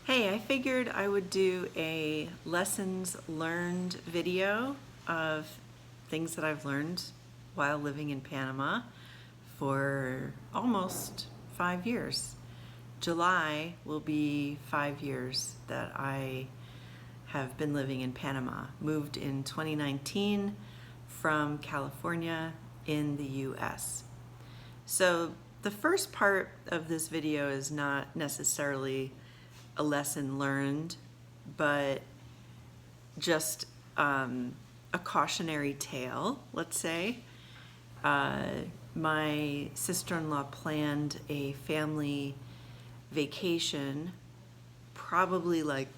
Hey, I figured I would do a lessons learned video of things that I've learned while living in Panama for almost 5 years. July will be 5 years that I have been living in Panama. Moved in 2019 from California in the US. So the first part of this video is not necessarily a lesson learned, but just a cautionary tale, let's say. My sister-in-law planned a family vacation, probably like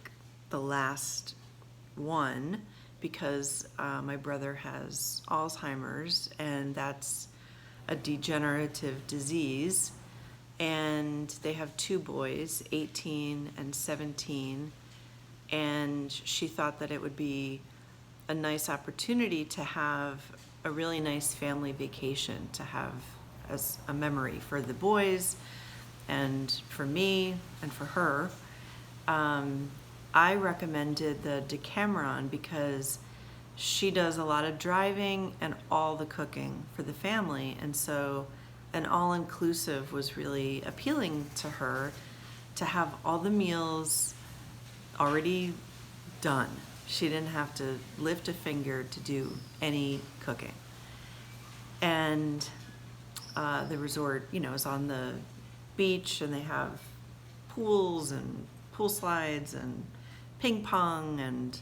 the last one, because my brother has Alzheimer's, and that's a degenerative disease. And they have two boys, 18 and 17, and she thought that it would be a nice opportunity to have a really nice family vacation to have as a memory for the boys and for me and for her. I recommended the Decameron because she does a lot of driving and all the cooking for the family, and so an all-inclusive was really appealing to her, to have all the meals already done. She didn't have to lift a finger to do any cooking. And the resort, is on the beach, and they have pools and pool slides and ping pong and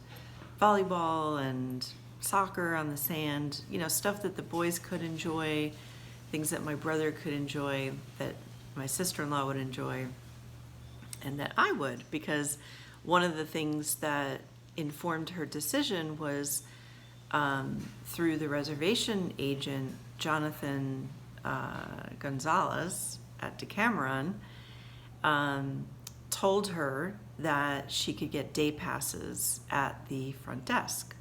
volleyball and soccer on the sand, stuff that the boys could enjoy, things that my brother could enjoy, that my sister-in-law would enjoy, and that I would, because one of the things that informed her decision was through the reservation agent, Jonathan Gonzalez at Decameron, told her that she could get day passes at the front desk.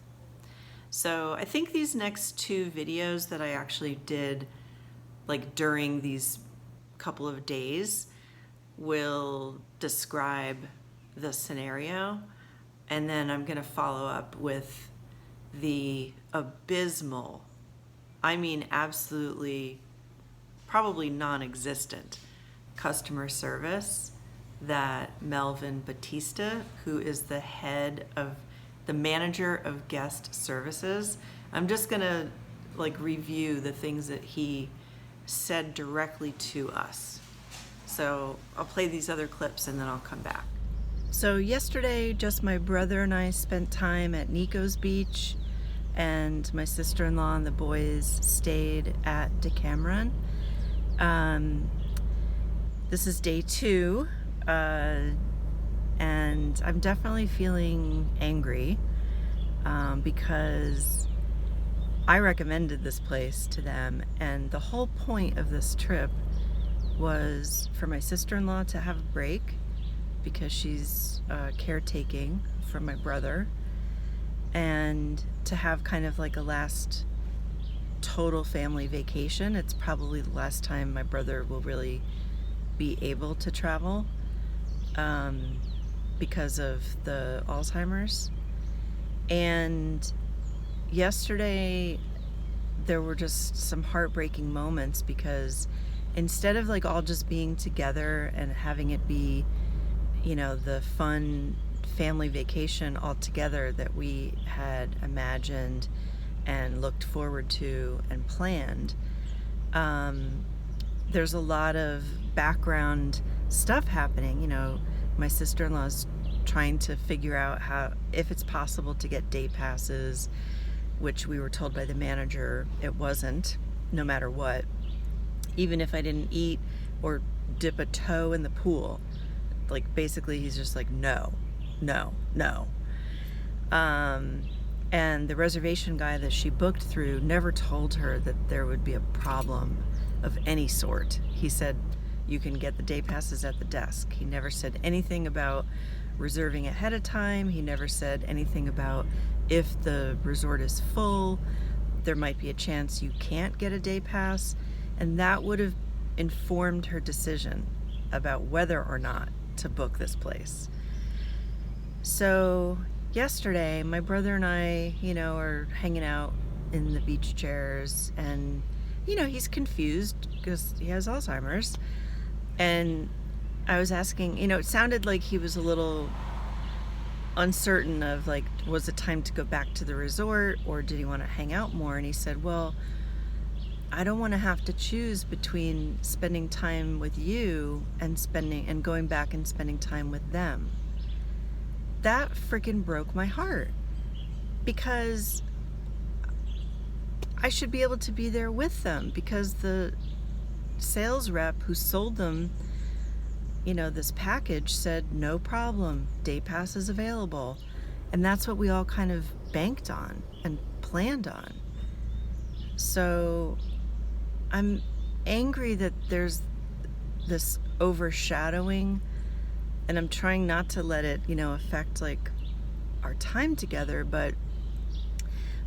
So I think these next two videos that I actually did like during these couple of days will describe the scenario, and then I'm going to follow up with the abysmal, absolutely probably non-existent customer service that Melvin Batista, who is the manager of guest services, I'm just going to review the things that he said directly to us. So I'll play these other clips and then I'll come back. So yesterday, just my brother and I spent time at Nico's beach, and my sister-in-law and the boys stayed at Decameron. This is day 2, and I'm definitely feeling angry because I recommended this place to them, and the whole point of this trip was for my sister-in-law to have a break because she's caretaking for my brother, and to have kind of like a last total family vacation. It's probably the last time my brother will really be able to travel because of the Alzheimer's. And yesterday there were just some heartbreaking moments, because instead of all just being together and having it be, the fun family vacation all together that we had imagined and looked forward to and planned, there's a lot of background stuff happening. My sister-in-law's trying to figure out if it's possible to get day passes, which we were told by the manager it wasn't, no matter what. Even if I didn't eat or dip a toe in the pool, basically he's just no. And the reservation guy that she booked through never told her that there would be a problem of any sort. He said you can get the day passes at the desk. He never said anything about reserving ahead of time. He never said anything about if the resort is full, there might be a chance you can't get a day pass, and that would have informed her decision about whether or not to book this place. So yesterday, my brother and I, are hanging out in the beach chairs, and, he's confused because he has Alzheimer's. And I was asking, it sounded like he was a little uncertain of like, was it time to go back to the resort or did he want to hang out more? And he said, well, I don't want to have to choose between spending time with you and going back and spending time with them. That freaking broke my heart, because I should be able to be there with them, because the sales rep who sold them, this package said, no problem, day pass is available. And that's what we all kind of banked on and planned on. So I'm angry that there's this overshadowing, and I'm trying not to let it, affect like our time together. But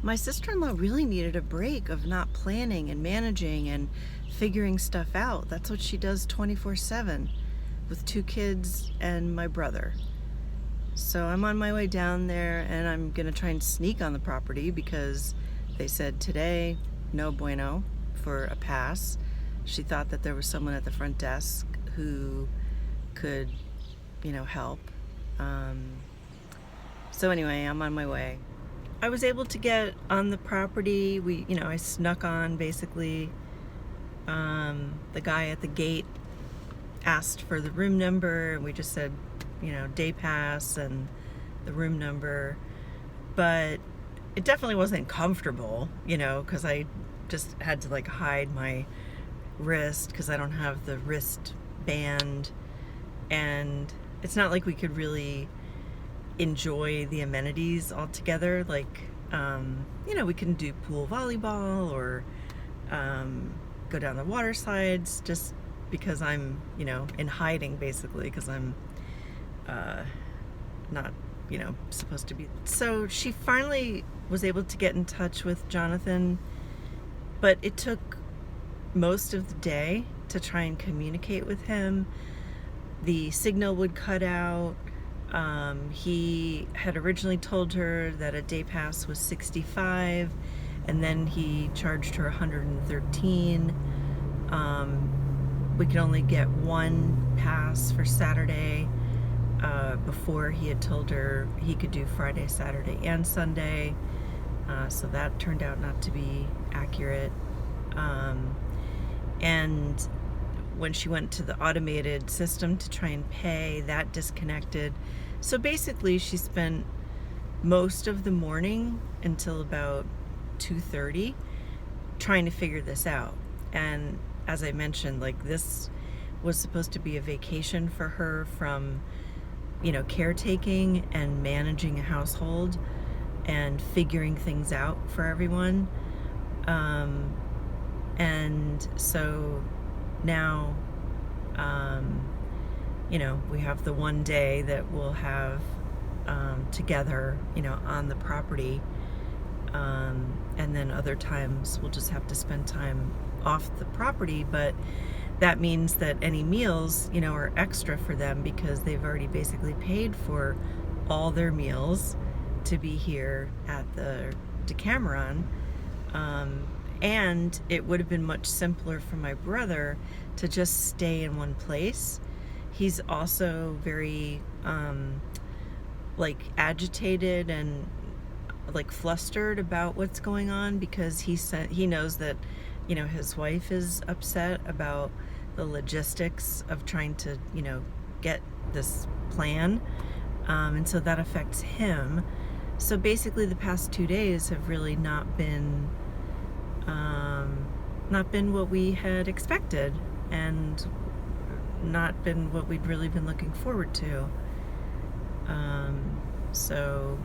my sister-in-law really needed a break of not planning and managing and figuring stuff out. That's what she does 24/7 with 2 kids and my brother. So I'm on my way down there, and I'm gonna try and sneak on the property because they said today, no bueno for a pass. She thought that there was someone at the front desk who could, help. So anyway, I'm on my way. I was able to get on the property. I snuck on basically. The guy at the gate asked for the room number, and we just said, day pass and the room number. But it definitely wasn't comfortable, because I just had to like hide my wrist because I don't have the wrist band, and it's not like we could really enjoy the amenities all together. Like, we can do pool volleyball or go down the water slides, just because I'm, in hiding basically, because I'm not, supposed to be. So she finally was able to get in touch with Jonathan, but it took most of the day to try and communicate with him. The signal would cut out. He had originally told her that a day pass was $65, and then he charged her $113. We could only get one pass for Saturday, before he had told her he could do Friday, Saturday, and Sunday. So that turned out not to be accurate. And when she went to the automated system to try and pay, that disconnected. So basically she spent most of the morning until about 2:30 trying to figure this out. And as I mentioned, like, this was supposed to be a vacation for her from, caretaking and managing a household and figuring things out for everyone. And so now, we have the one day that we'll have together, on the property. And then other times we'll just have to spend time off the property. But that means that any meals, are extra for them, because they've already basically paid for all their meals to be here at the Decameron. And it would have been much simpler for my brother to just stay in one place. He's also very agitated and flustered about what's going on, because he knows that his wife is upset about the logistics of trying to get this plan, and so that affects him. So basically the past 2 days have really not been what we had expected, and not been what we'd really been looking forward to. So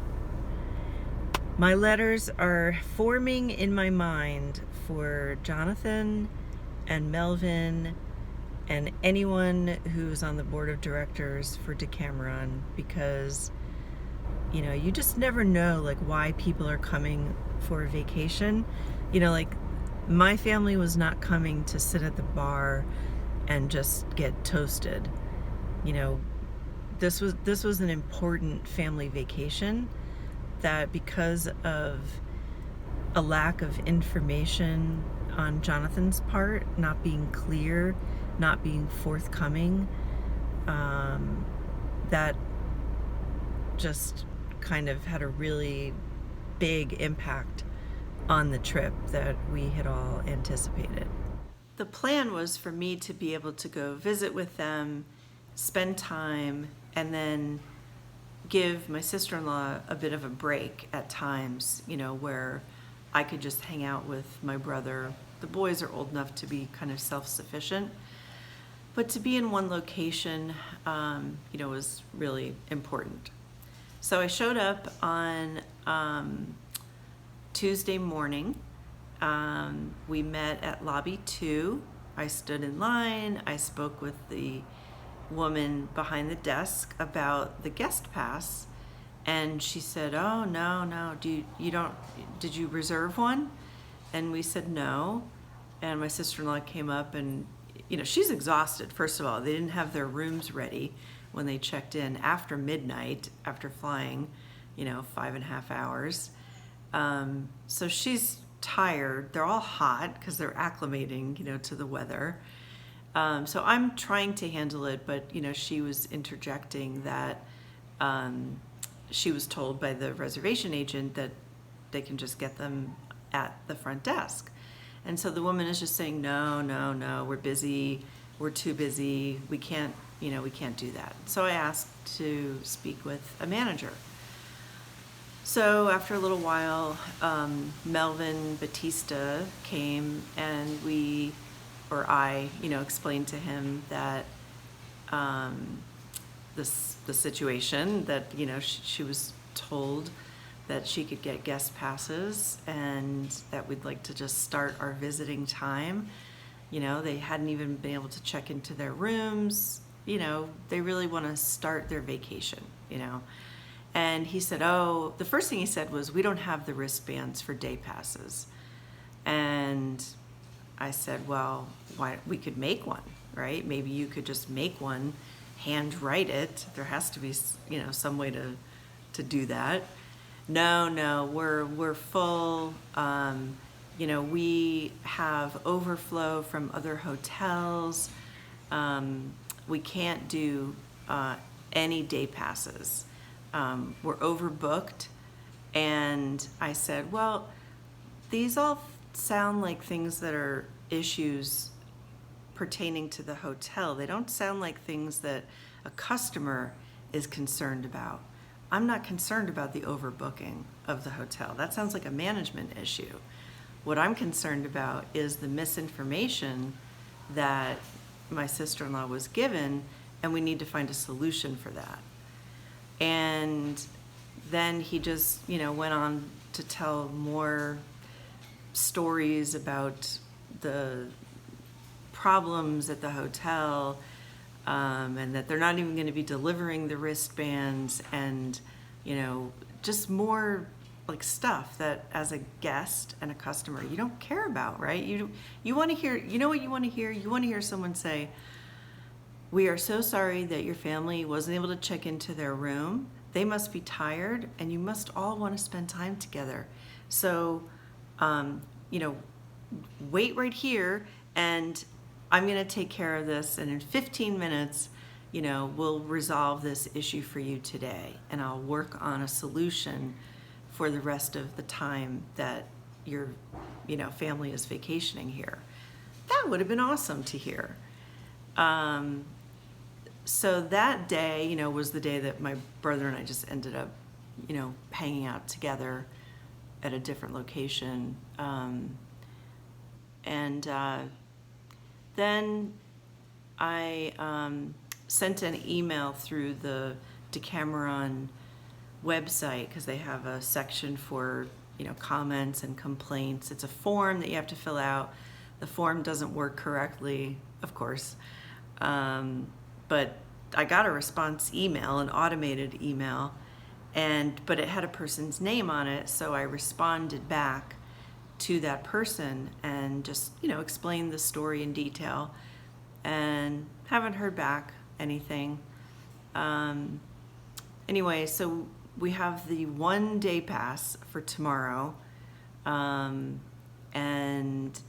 my letters are forming in my mind for Jonathan and Melvin and anyone who's on the board of directors for Decameron, because you just never know why people are coming for a vacation. My family was not coming to sit at the bar and just get toasted. this was an important family vacation that, because of a lack of information on Jonathan's part, not being clear, not being forthcoming, that just kind of had a really big impact on the trip that we had all anticipated. The plan was for me to be able to go visit with them, spend time, and then give my sister-in-law a bit of a break at times, where I could just hang out with my brother. The boys are old enough to be kind of self-sufficient, but to be in one location, was really important. So I showed up on Tuesday morning. We met at lobby 2. I stood in line. I spoke with the woman behind the desk about the guest pass, and she said, "Oh, no, did you reserve one?" And we said no. And my sister-in-law came up, and she's exhausted. First of all, they didn't have their rooms ready when they checked in after midnight, after flying 5.5 hours. So she's tired. They're all hot because they're acclimating to the weather. So I'm trying to handle it, but she was interjecting that she was told by the reservation agent that they can just get them at the front desk. And so the woman is just saying, no, we're busy, we're too busy, we can't do that. So I asked to speak with a manager. So after a little while, Melvin Batista came, and I explained to him that the situation, that she was told that she could get guest passes, and that we'd like to just start our visiting time. They hadn't even been able to check into their rooms. They really want to start their vacation. And he said, the first thing he said was, "We don't have the wristbands for day passes." And I said, "Well, why, we could make one, right? Maybe you could just make one, hand write it. There has to be, some way to do that." No, we're full. We have overflow from other hotels. We can't do any day passes. We're overbooked. And I said, well, these all sound like things that are issues pertaining to the hotel. They don't sound like things that a customer is concerned about. I'm not concerned about the overbooking of the hotel. That sounds like a management issue. What I'm concerned about is the misinformation that my sister-in-law was given, and we need to find a solution for that. And then he just, went on to tell more stories about the problems at the hotel, and that they're not even going to be delivering the wristbands, and just more like stuff that as a guest and a customer you don't care about, right? You want to hear, what you want to hear? You want to hear someone say, "We are so sorry that your family wasn't able to check into their room. They must be tired, and you must all want to spend time together. So, wait right here, and I'm going to take care of this, and in 15 minutes, we'll resolve this issue for you today, and I'll work on a solution for the rest of the time that your, family is vacationing here." That would have been awesome to hear. So that day, was the day that my brother and I just ended up, hanging out together at a different location. Then I sent an email through the Decameron website, because they have a section for, comments and complaints. It's a form that you have to fill out. The form doesn't work correctly, of course. But I got a response email, an automated email, but it had a person's name on it, so I responded back to that person and just, explained the story in detail, and haven't heard back anything. Anyway, so we have the 1-day pass for tomorrow. And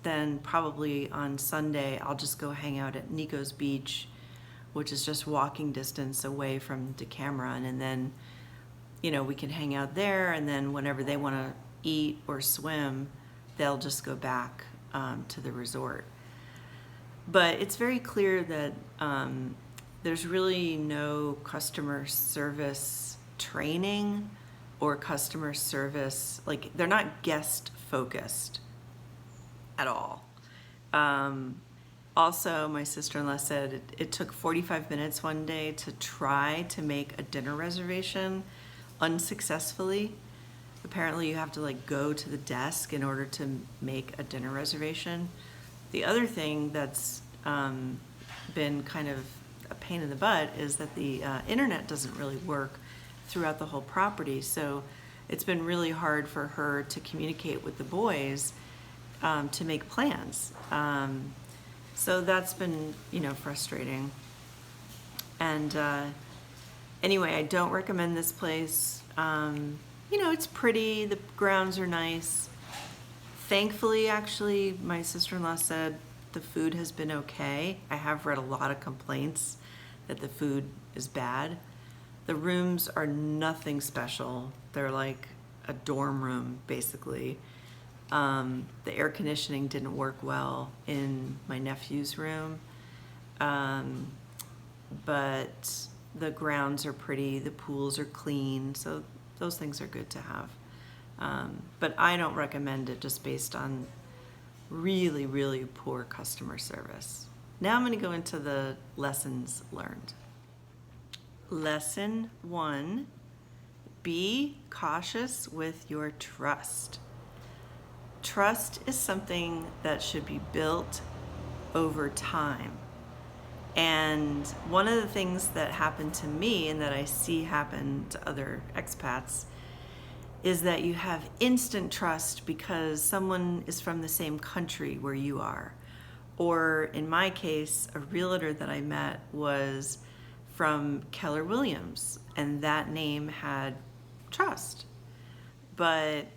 then probably on Sunday, I'll just go hang out at Nico's Beach, which is just walking distance away from Decameron. And then, we can hang out there. And then whenever they want to eat or swim, they'll just go back to the resort. But it's very clear that there's really no customer service training or customer service, like they're not guest focused at all. Also, my sister-in-law said it took 45 minutes one day to try to make a dinner reservation unsuccessfully. Apparently you have to go to the desk in order to make a dinner reservation. The other thing that's been kind of a pain in the butt is that the internet doesn't really work throughout the whole property. So it's been really hard for her to communicate with the boys to make plans. So that's been, frustrating. And anyway, I don't recommend this place. It's pretty, the grounds are nice. Thankfully, actually, my sister-in-law said the food has been okay. I have read a lot of complaints that the food is bad. The rooms are nothing special. They're like a dorm room, basically. The air conditioning didn't work well in my nephew's room. But the grounds are pretty, the pools are clean, so those things are good to have. But I don't recommend it just based on really, really poor customer service. Now I'm going to go into the lessons learned. Lesson 1, be cautious with your trust. Trust is something that should be built over time. And one of the things that happened to me and that I see happen to other expats is that you have instant trust because someone is from the same country where you are. Or in my case, a realtor that I met was from Keller Williams, and that name had trust. But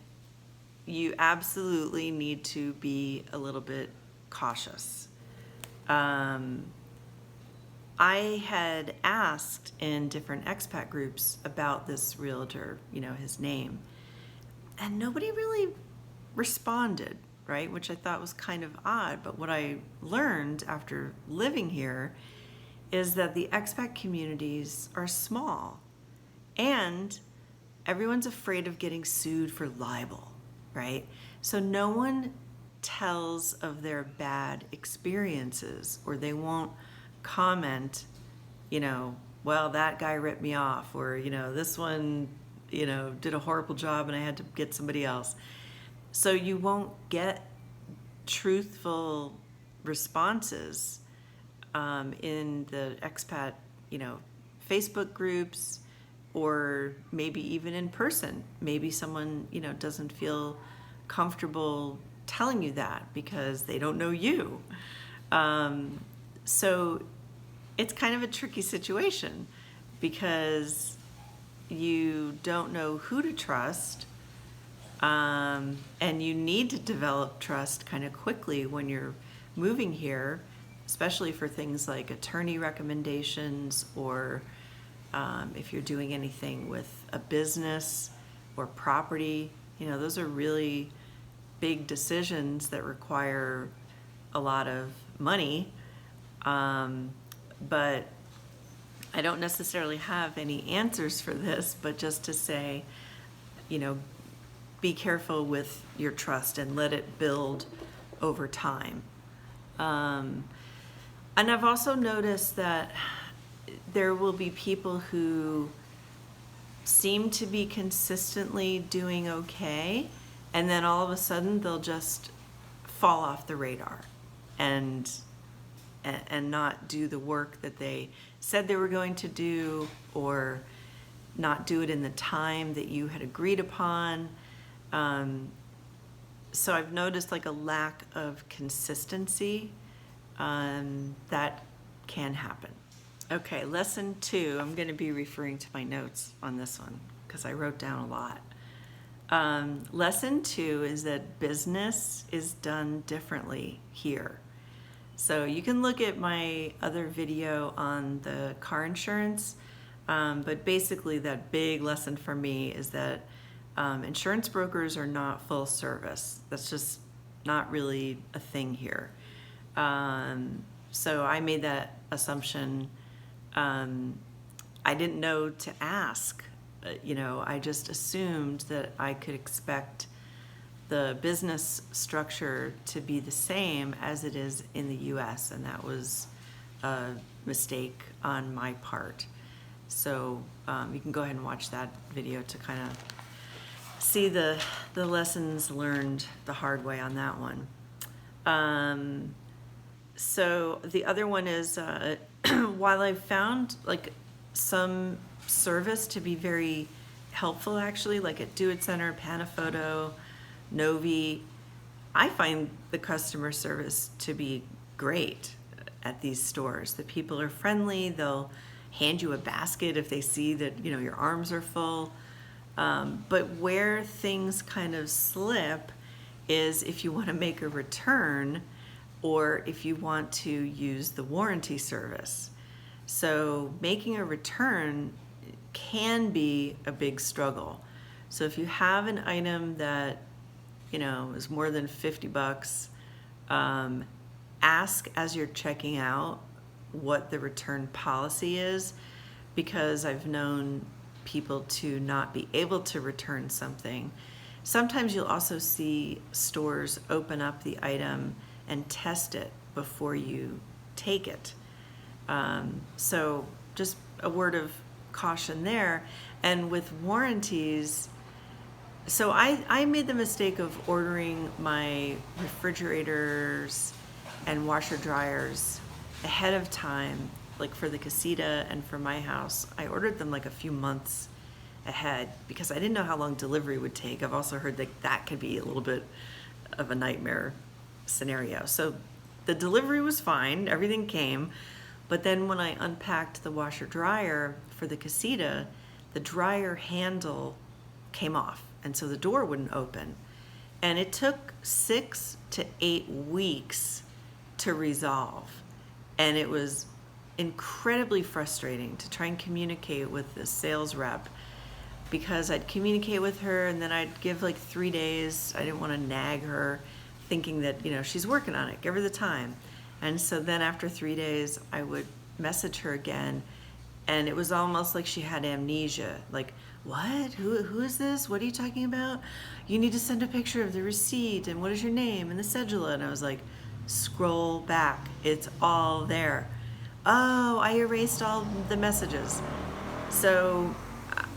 you absolutely need to be a little bit cautious. I had asked in different expat groups about this realtor, his name, and nobody really responded, right? Which I thought was kind of odd. But what I learned after living here is that the expat communities are small and everyone's afraid of getting sued for libel, right? So no one tells of their bad experiences, or they won't comment, well, that guy ripped me off, or, this one, did a horrible job and I had to get somebody else. So you won't get truthful responses in the expat, Facebook groups, or maybe even in person. Maybe someone, doesn't feel comfortable telling you that because they don't know you. So it's kind of a tricky situation because you don't know who to trust, and you need to develop trust kind of quickly when you're moving here, especially for things like attorney recommendations, or if you're doing anything with a business or property. Those are really big decisions that require a lot of money. But I don't necessarily have any answers for this, but just to say, be careful with your trust and let it build over time. And I've also noticed that there will be people who seem to be consistently doing okay, and then all of a sudden they'll just fall off the radar and not do the work that they said they were going to do, or not do it in the time that you had agreed upon. So I've noticed a lack of consistency that can happen. Okay, lesson 2, I'm going to be referring to my notes on this one because I wrote down a lot. Lesson 2 is that business is done differently here. So you can look at my other video on the car insurance, but basically that big lesson for me is that insurance brokers are not full service. That's just not really a thing here. So I made that assumption. I didn't know to ask. I just assumed that I could expect the business structure to be the same as it is in the US, and that was a mistake on my part. So you can go ahead and watch that video to kind of see the lessons learned the hard way on that one. So the other one is, while I've found like some service to be very helpful, actually, like at Do It Center, Panafoto, Novi, I find the customer service to be great at these stores. The people are friendly. They'll hand you a basket if they see that your arms are full. But where things kind of slip is if you want to make a return or if you want to use the warranty service. So making a return can be a big struggle. So if you have an item that is more than $50, ask as you're checking out what the return policy is, because I've known people to not be able to return something. Sometimes you'll also see stores open up the item and test it before you take it. So just a word of caution there. And with warranties, so I made the mistake of ordering my refrigerators and washer dryers ahead of time, like for the casita and for my house. I ordered them like a few months ahead because I didn't know how long delivery would take. I've also heard that that could be a little bit of a nightmare scenario. So the delivery was fine, everything came, but then when I unpacked the washer dryer for the casita, the dryer handle came off, and so the door wouldn't open. And it took 6 to 8 weeks to resolve. And it was incredibly frustrating to try and communicate with the sales rep, because I'd communicate with her and then I'd give like 3 days. I didn't want to nag her, thinking that, she's working on it, give her the time. And so then after 3 days, I would message her again, and it was almost like she had amnesia. Like, what? Who is this? What are you talking about? You need to send a picture of the receipt, and what is your name, and the cedula. And I was like, scroll back. It's all there. Oh, I erased all the messages. So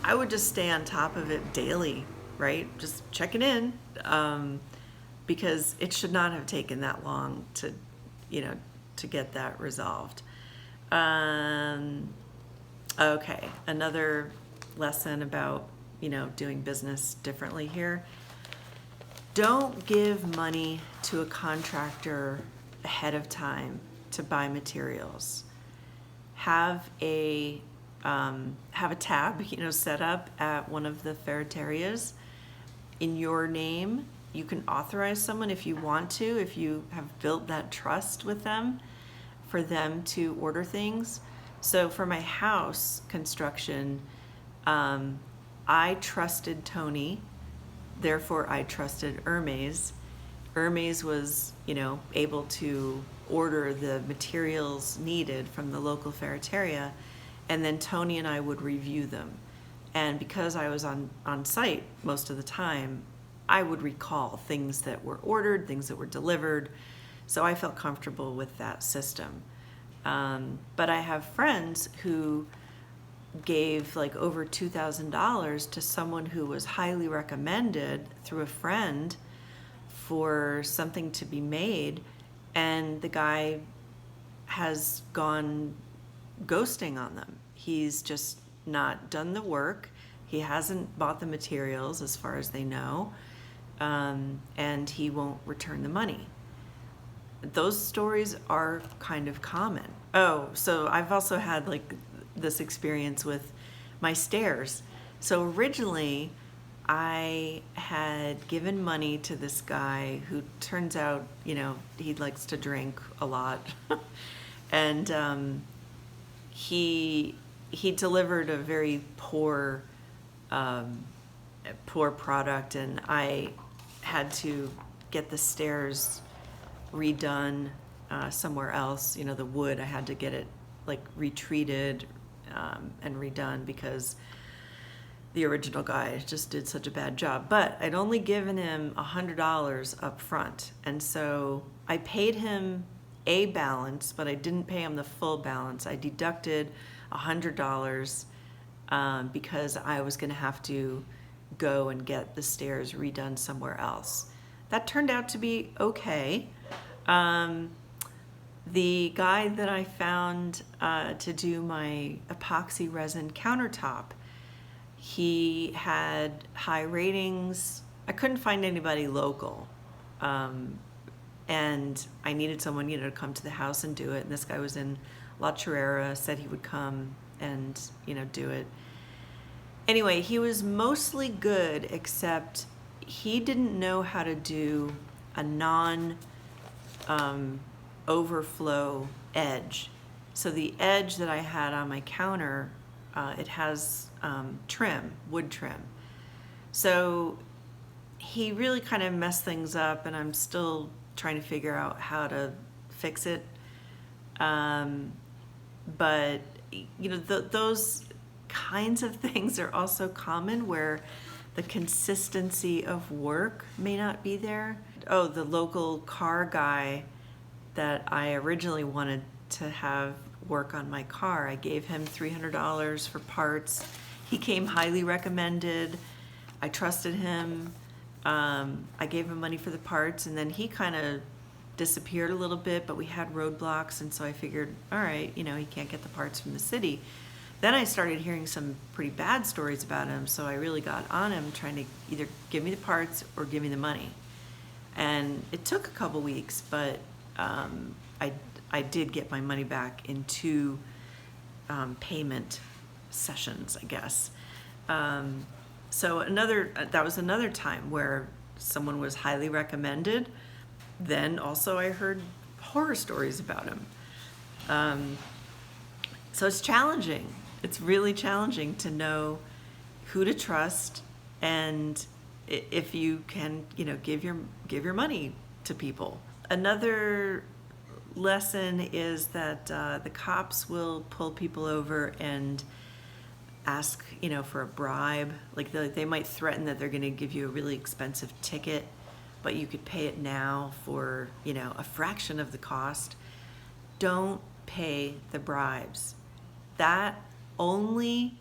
I would just stay on top of it daily, right? Just checking in, because it should not have taken that long to get that resolved. Okay, another lesson about, doing business differently here. Don't give money to a contractor ahead of time to buy materials. Have a tab, set up at one of the ferreterias in your name. You can authorize someone if you want to, if you have built that trust with them, for them to order things. So for my house construction, I trusted Tony, therefore I trusted Hermes. Hermes was, able to order the materials needed from the local ferreteria, and then Tony and I would review them. And because I was on site most of the time, I would recall things that were ordered, things that were delivered, so I felt comfortable with that system. But I have friends who gave like over $2,000 to someone who was highly recommended through a friend for something to be made, and the guy has gone ghosting on them. He's just not done the work. He hasn't bought the materials as far as they know, and he won't return the money. Those stories are kind of common. Oh, so I've also had like this experience with my stairs. So originally, I had given money to this guy who turns out, he likes to drink a lot. And he delivered a very um, poor product, and I had to get the stairs redone somewhere else. The wood, I had to get it like retreated and redone because the original guy just did such a bad job. But I'd only given him $100 up front, and so I paid him a balance, but I didn't pay him the full balance. I deducted $100 because I was going to have to go and get the stairs redone somewhere else. That turned out to be okay. The guy that I found to do my epoxy resin countertop, he had high ratings. I couldn't find anybody local. And I needed someone, to come to the house and do it. And this guy was in La Chorrera, said he would come and, do it. Anyway, he was mostly good, except he didn't know how to do a overflow edge. So the edge that I had on my counter, it has trim, wood trim. So he really kind of messed things up, and I'm still trying to figure out how to fix it. But those kinds of things are also common, where the consistency of work may not be there. Oh, the local car guy that I originally wanted to have work on my car, I gave him $300 for parts. He came highly recommended. I trusted him. I gave him money for the parts, and then he kind of disappeared a little bit, but we had roadblocks, and so I figured, all right, he can't get the parts from the city. Then I started hearing some pretty bad stories about him, so I really got on him, trying to either give me the parts or give me the money. And it took a couple weeks, but I did get my money back in 2 payment sessions, I guess. So that was another time where someone was highly recommended. Then also I heard horror stories about him. So it's challenging. It's really challenging to know who to trust, and if you can, give your money to people. Another lesson is that the cops will pull people over and ask, for a bribe. Like they might threaten that they're going to give you a really expensive ticket, but you could pay it now for, a fraction of the cost. Don't pay the bribes. That only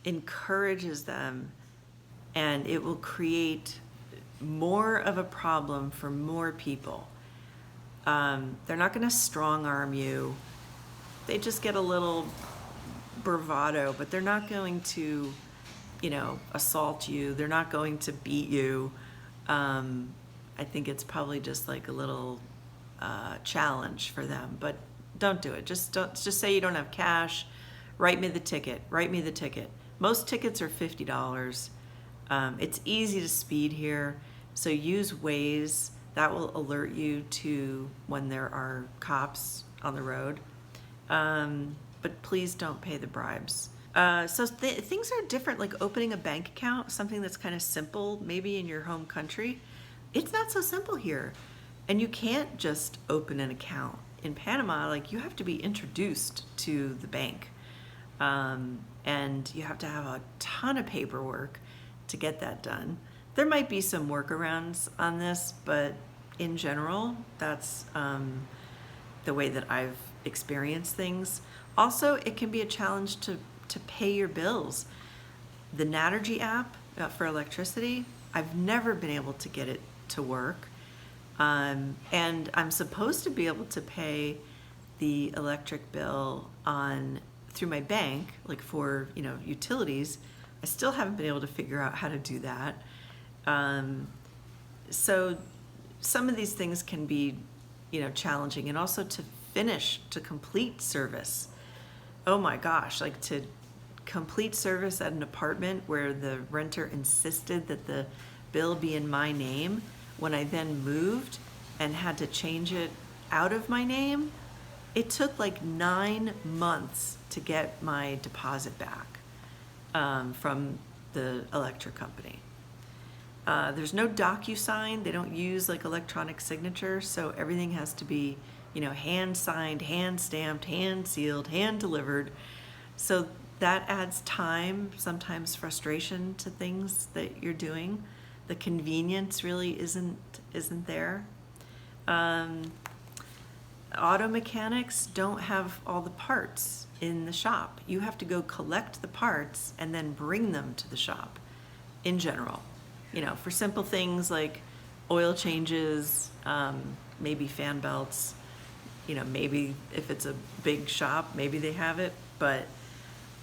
encourages them, and it will create more of a problem for more people. They're not going to strong arm you. They just get a little bravado, but they're not going to, assault you. They're not going to beat you. I think it's probably just like a little challenge for them, but don't do it. Just say you don't have cash. Write me the ticket. Most tickets are $50. It's easy to speed here, so use Waze. That will alert you to when there are cops on the road. But please don't pay the bribes. So things are different, like opening a bank account, something that's kind of simple, maybe in your home country. It's not so simple here. And you can't just open an account. In Panama, you have to be introduced to the bank. And you have to have a ton of paperwork to get that done. There might be some workarounds on this, but in general, that's the way that I've experienced things. Also, it can be a challenge to pay your bills. The Naturgy app for electricity, I've never been able to get it to work. And I'm supposed to be able to pay the electric bill through my bank, for utilities. I still haven't been able to figure out how to do that. So some of these things can be challenging, and also to finish to complete service. Oh my gosh, like to complete service at an apartment where the renter insisted that the bill be in my name, when I then moved and had to change it out of my name, it took like 9 months to get my deposit back from the electric company. There's no DocuSign. They don't use like electronic signature, so everything has to be, hand signed, hand stamped, hand sealed, hand delivered. So that adds time, sometimes frustration to things that you're doing. The convenience really isn't there. Auto mechanics don't have all the parts in the shop. You have to go collect the parts and then bring them to the shop in general. For simple things like oil changes, maybe fan belts, maybe if it's a big shop, maybe they have it, but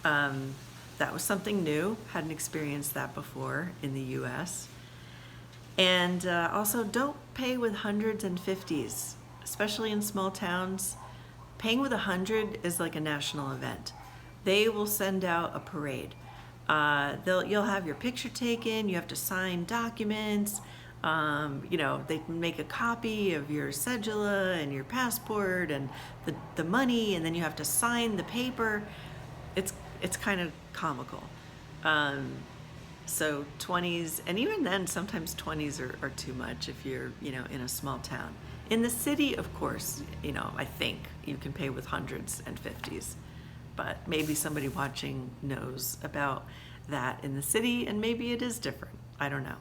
that was something new. Hadn't experienced that before in the US. And also don't pay with hundreds and fifties, especially in small towns. Paying with 100 is like a national event. They will send out a parade. You'll have your picture taken, you have to sign documents, they make a copy of your cedula and your passport and the money, and then you have to sign the paper. It's kind of comical. So 20s, and even then sometimes 20s are too much if you're, in a small town. In the city, of course, I think you can pay with hundreds and fifties, but maybe somebody watching knows about that in the city, and maybe it is different. I don't know.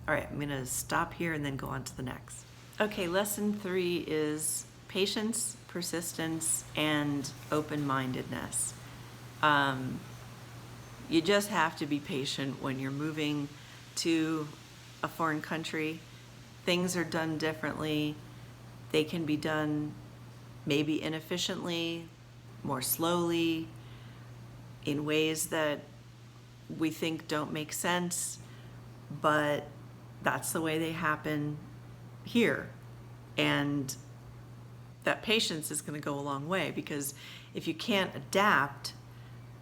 All right, I'm gonna stop here and then go on to the next. Okay, lesson 3 is patience, persistence, and open-mindedness. You just have to be patient when you're moving to a foreign country. Things are done differently. They can be done maybe inefficiently, more slowly, in ways that we think don't make sense, but that's the way they happen here. And that patience is going to go a long way, because if you can't adapt,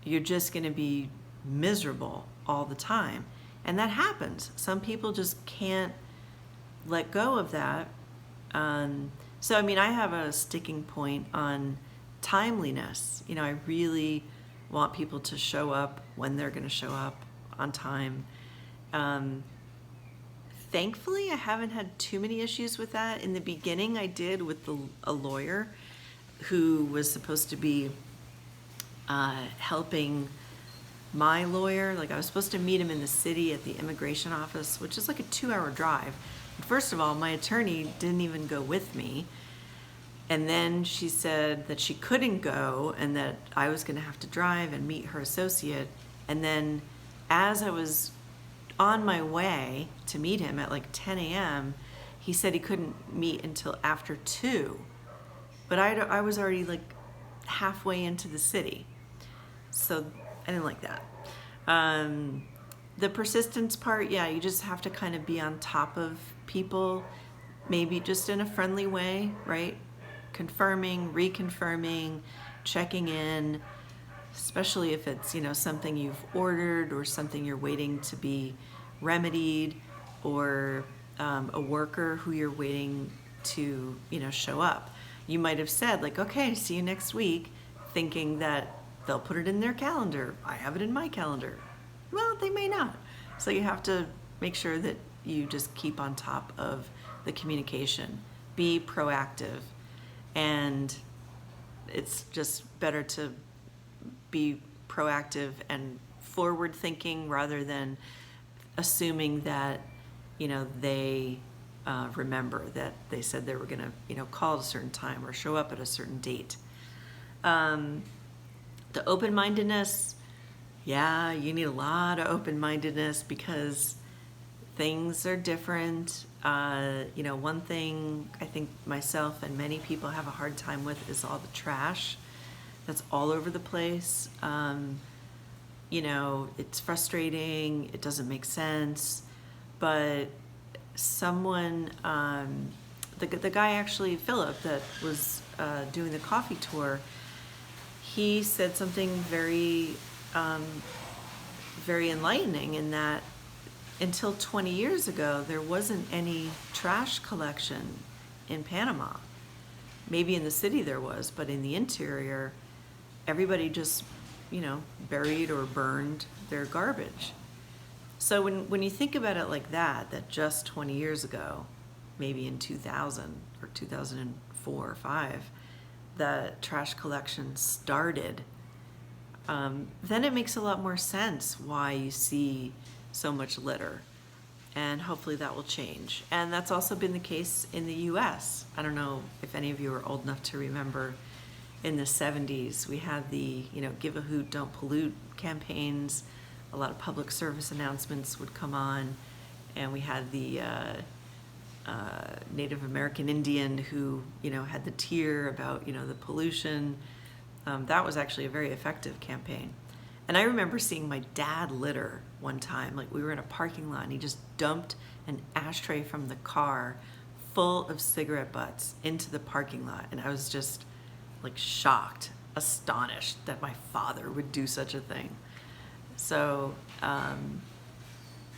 you're just going to be miserable all the time. And that happens. Some people just can't let go of that. So, I have a sticking point on timeliness. I really want people to show up when they're going to show up on time. Thankfully, I haven't had too many issues with that. In the beginning, I did with a lawyer who was supposed to be helping my lawyer. Like, I was supposed to meet him in the city at the immigration office, which is like a 2-hour drive. First of all, my attorney didn't even go with me. And then she said that she couldn't go and that I was going to have to drive and meet her associate. And then as I was on my way to meet him at like 10 a.m., he said he couldn't meet until after 2. But I was already like halfway into the city. So I didn't like that. The persistence part, yeah, you just have to kind of be on top of people, maybe just in a friendly way, right? Confirming, reconfirming, checking in, especially if it's, something you've ordered or something you're waiting to be remedied, or a worker who you're waiting to, show up. You might have said like, okay, see you next week, thinking that they'll put it in their calendar. I have it in my calendar. Well, they may not. So you have to make sure that you just keep on top of the communication. Be proactive. And it's just better to be proactive and forward thinking rather than assuming that, they remember that they said they were going to, call at a certain time or show up at a certain date. The open-mindedness, yeah, you need a lot of open-mindedness because things are different. One thing I think myself and many people have a hard time with is all the trash that's all over the place. It's frustrating, it doesn't make sense, but someone the guy actually, Philip, that was doing the coffee tour, he said something very, very enlightening in that until 20 years ago, there wasn't any trash collection in Panama. Maybe in the city there was, but in the interior, everybody just, buried or burned their garbage. So when you think about it like that just 20 years ago, maybe in 2000 or 2004 or 5, the trash collection started, then it makes a lot more sense why you see so much litter. And hopefully that will change. And that's also been the case in the US. I don't know if any of you are old enough to remember in the 70s, we had the, Give a Hoot, Don't Pollute campaigns. A lot of public service announcements would come on. And we had the Native American Indian who, had the tear about, the pollution. That was actually a very effective campaign. And I remember seeing my dad litter one time. Like, we were in a parking lot and he just dumped an ashtray from the car full of cigarette butts into the parking lot. And I was just like shocked, astonished that my father would do such a thing. So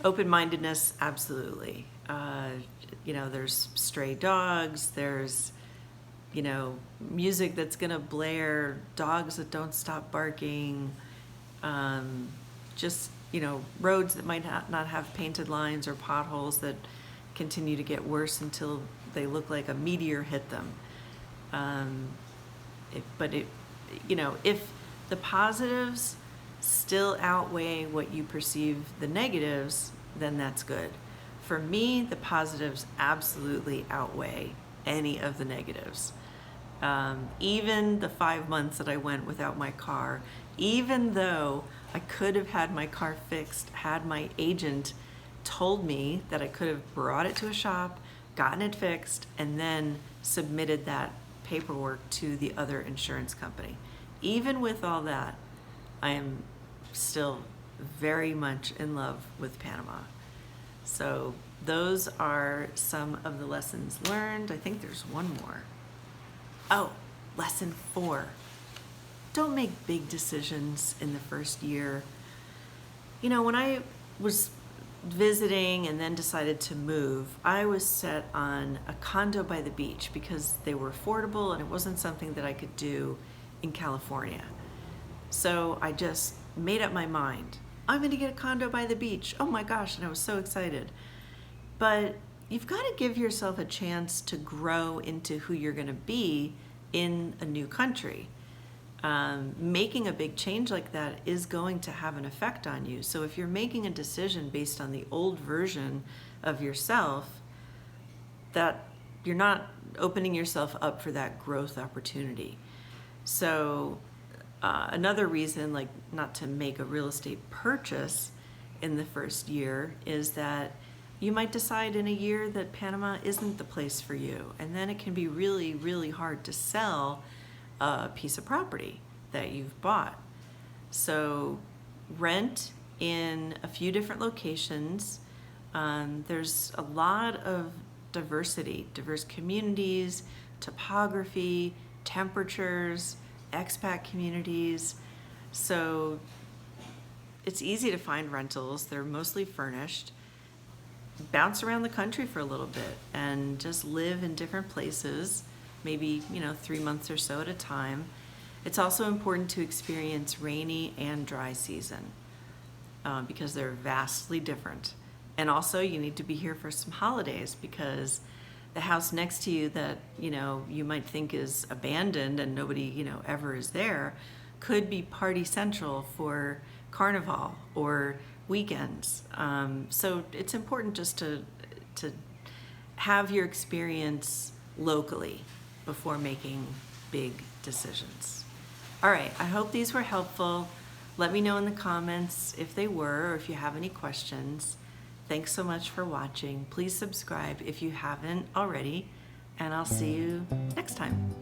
open-mindedness, absolutely. There's stray dogs, there's, music that's gonna blare, dogs that don't stop barking, just, roads that might not have painted lines or potholes that continue to get worse until they look like a meteor hit them. If the positives still outweigh what you perceive the negatives, then that's good. For me, the positives absolutely outweigh any of the negatives. Even the 5 months that I went without my car, even though I could have had my car fixed, had my agent told me that I could have brought it to a shop, gotten it fixed, and then submitted that paperwork to the other insurance company. Even with all that, I am still very much in love with Panama. So those are some of the lessons learned. I think there's one more. Oh, lesson 4. Don't make big decisions in the first year. When I was visiting and then decided to move, I was set on a condo by the beach because they were affordable and it wasn't something that I could do in California. So I just made up my mind. I'm going to get a condo by the beach. Oh my gosh, and I was so excited. But you've got to give yourself a chance to grow into who you're going to be in a new country. Making a big change like that is going to have an effect on you. So if you're making a decision based on the old version of yourself, that you're not opening yourself up for that growth opportunity. So another reason, like not to make a real estate purchase in the first year, is that you might decide in a year that Panama isn't the place for you. And then it can be really, really hard to sell a piece of property that you've bought. So rent in a few different locations. There's a lot of diversity, diverse communities, topography, temperatures, expat communities. So it's easy to find rentals. They're mostly furnished. Bounce around the country for a little bit and just live in different places, maybe 3 months or so at a time. It's also important to experience rainy and dry season because they're vastly different. And also you need to be here for some holidays because the house next to you that you might think is abandoned and nobody ever is there could be party central for Carnival or weekends. So it's important just to have your experience locally before making big decisions. All right, I hope these were helpful. Let me know in the comments if they were or if you have any questions. Thanks so much for watching. Please subscribe if you haven't already, and I'll see you next time.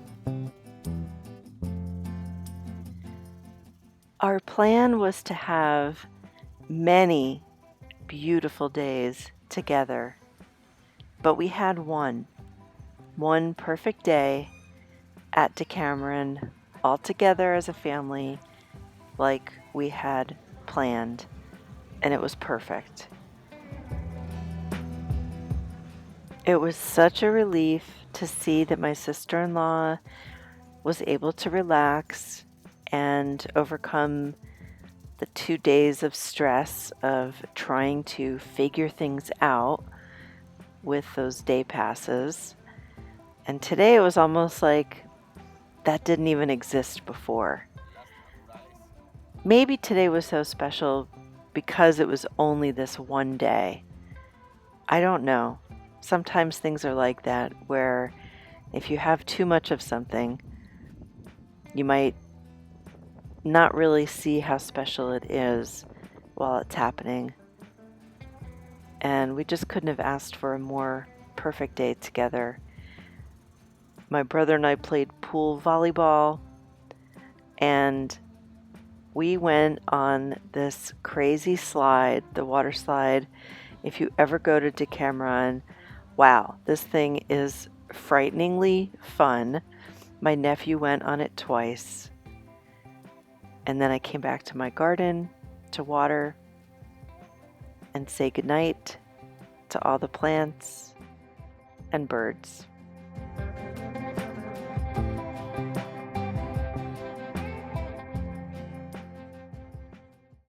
Our plan was to have many beautiful days together, but we had one. one perfect day at Decameron, all together as a family, like we had planned, and it was perfect. It was such a relief to see that my sister-in-law was able to relax and overcome the 2 days of stress of trying to figure things out with those day passes. And today it was almost like that didn't even exist before. Maybe today was so special because it was only this one day. I don't know. Sometimes things are like that, where if you have too much of something, you might not really see how special it is while it's happening. And we just couldn't have asked for a more perfect day together. My brother and I played pool volleyball, and we went on this crazy slide, the water slide. If you ever go to Decameron, wow, this thing is frighteningly fun. My nephew went on it twice. And then I came back to my garden to water and say goodnight to all the plants and birds.